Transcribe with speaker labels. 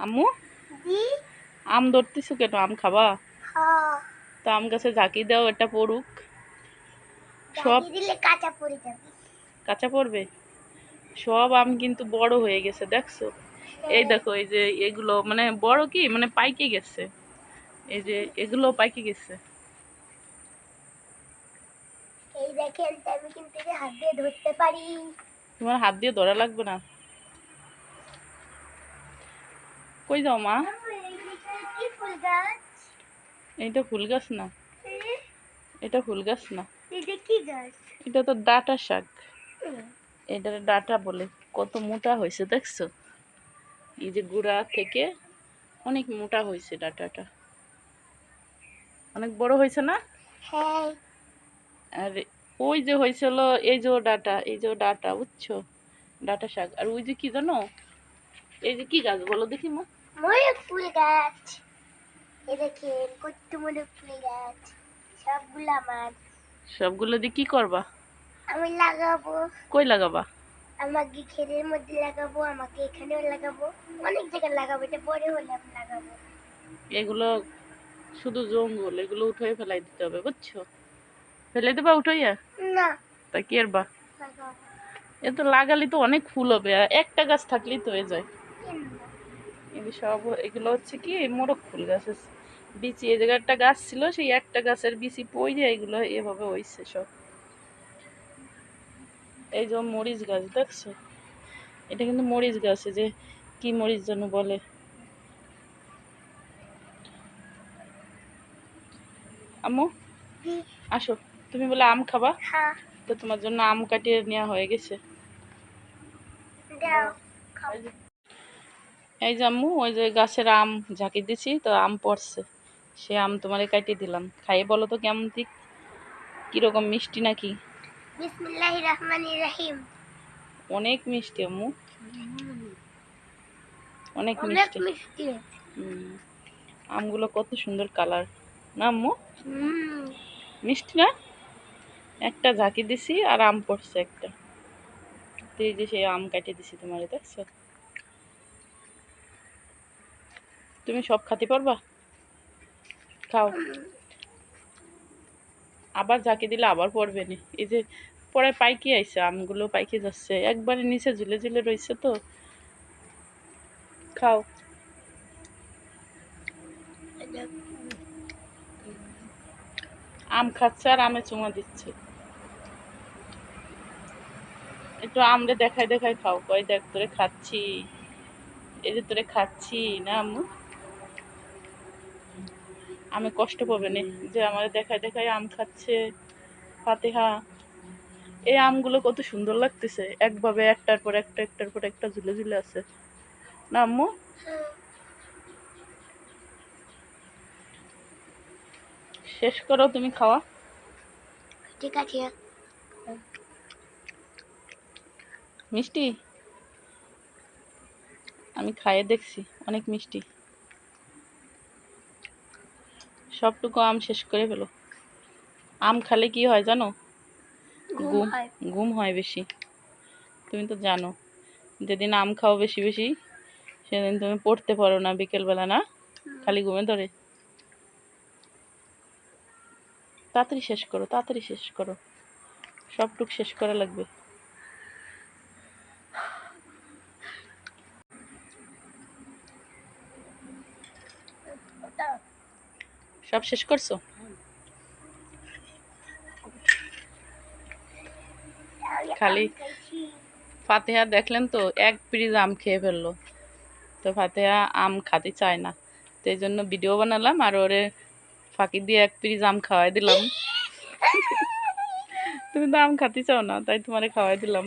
Speaker 1: আম্মু আম ধরতেছো কেন? আম খাবা? তো আম গাছে ঝাঁকি দাও, এটা পড়ুক। সব কাঁচা পড়বে। সব আম কিন্তু বড় হয়ে গেছে, দেখছো? এই দেখো, এই যে এগুলো মানে বড় কি মানে পাইকে গেছে। এই যে এগুলো পাইকে গেছে।
Speaker 2: এই দেখেন, আমি কিন্তু হাত দিয়ে ধরতে পারি।
Speaker 1: তোমার হাত দিয়ে ধরা লাগবে না। কই যাও মা? এইটা ফুল গাছ না, এটা ফুল গাছ না, এটা তো ডাঁটা শাক। এটা ডাঁটা বলে। কত মোটা হয়েছে দেখছো? এই যে গুড়া থেকে অনেক মোটা হয়েছে ডাঁটাটা, অনেক বড় হয়েছে না?
Speaker 2: হ্যাঁ।
Speaker 1: আর ওই যে হয়েছিল, এই যে ডাঁটা, এই যে ডাঁটা, বুঝছো? ডাঁটা শাক। আর ওই যে কি জানো, এই যে কি গাছ বলো দেখি মা?
Speaker 2: ময়ূর ফুল গাছ। এই দেখেন কত ময়ূর ফুল গাছ, সবগুলো আমার।
Speaker 1: সবগুলো দিয়ে কি করবা?
Speaker 2: আমি লাগাবো।
Speaker 1: কই লাগাবা?
Speaker 2: আমাকে ক্ষেতের মধ্যে লাগাবো, আমাকে এখানেও লাগাবো, অনেক জায়গায় লাগাবো। এটা বড় হলে আমি লাগাবো।
Speaker 1: এগুলো শুধু জঙ্গল, এগুলো উঠাই ফেলাই দিতে হবে, বুঝছো? ফেলে দেবা উঠাইয়া?
Speaker 2: না,
Speaker 1: তা কি এরবা?
Speaker 2: লাগাবো।
Speaker 1: এ তো লাগালে তো অনেক ফুল হবে, আর একটা গাছ থাকলেই তো হয়ে যায়। কিন্তু সব এগুলো হচ্ছে কি মোরগ ফুল গাছের বিচি। এই জায়গায় একটা গাছ ছিল, সেই একটা গাছের বিচি পইরে এগুলো এভাবে হইছে সব। এই যে মরিচ গাছ দেখছো? এটা কিন্তু মরিচ গাছ, যে কি মরিচ যেন বলে। আম্মু আসো, তুমি বলে আম খাবা, তো তোমার জন্য আম কাটিয়ে নেওয়া হয়ে গেছে। এই যে আম্মু, ওই যে গাছের আম ঝাঁকি দিছি তো আম পড়ছে, সে আম তোমারে কাটিয়ে দিলাম। খাইয়ে বলো তো কেমন ঠিক, কিরকম মিষ্টি নাকি?
Speaker 2: বিসমিল্লাহির রহমানির রহিম।
Speaker 1: অনেক মিষ্টি আম্মু, অনেক মিষ্টি। আমগুলো কত সুন্দর কালার না আম্মু? মিষ্টি না? একটা ঝাঁকি দিছি আর আম পড়ছে একটা, এই যে সেই আম কাটিয়ে দিছি তোমারে, দেখছো? তুমি সব খাতে পারবা? খাও। আবার ঝাঁকি দিলে আবার পড়বে না। এই যে পরে পাইকে আইছে, আমগুলো পাইকে যাচ্ছে, একবারে নিচে ঝুলে ঝুলে রয়েছে তো। খাও। আম খাচ্ছে আর আমে চুমা দিচ্ছে। একটু আমরে দেখাই দেখাই খাও, কই দেখ তোরে খাচ্ছি, এই যে তোরে খাচ্ছি না আম্মু? আমি কষ্ট পাবে না যে আমার দেখাই দেখাই আম খাচ্ছে। ফাতেহা। এই আমগুলো কত সুন্দর লাগতেছে, একভাবে একটার পর একটা, একটার পর একটা ঝুলে ঝুলে আছে না আম্মু? শেষ করো তুমি খাওয়া।
Speaker 2: ঠিক আছে।
Speaker 1: মিষ্টি? আমি খাইয়ে দেখছি, অনেক মিষ্টি। সবটুকু আম শেষ করে ফেলো। আম খালে কি হয় জানো? ঘুম, ঘুম হয় বেশি। তুমি তো জানো, যেদিন আম খাও বেশি বেশি সেদিন তুমি পড়তে পারো না বিকেলবেলা, না? খালি ঘুমে ধরে। তাড়াতাড়ি শেষ করো, তাড়াতাড়ি শেষ করো, সবটুক শেষ করা লাগবে। সব শেষ করছো? খালি ফাতেহা দেখলেন তো এক পিরিজ আম খেয়ে ফেললো। তো ফাতেহা আম খাতে চায় না, তো এই জন্য ভিডিও বানালাম আর ওরে ফাঁকি দিয়ে এক পিরিজ আম খাওয়াই দিলাম। তুমি তো আম খাতে চাও না, তাই তোমারে খাওয়াই দিলাম।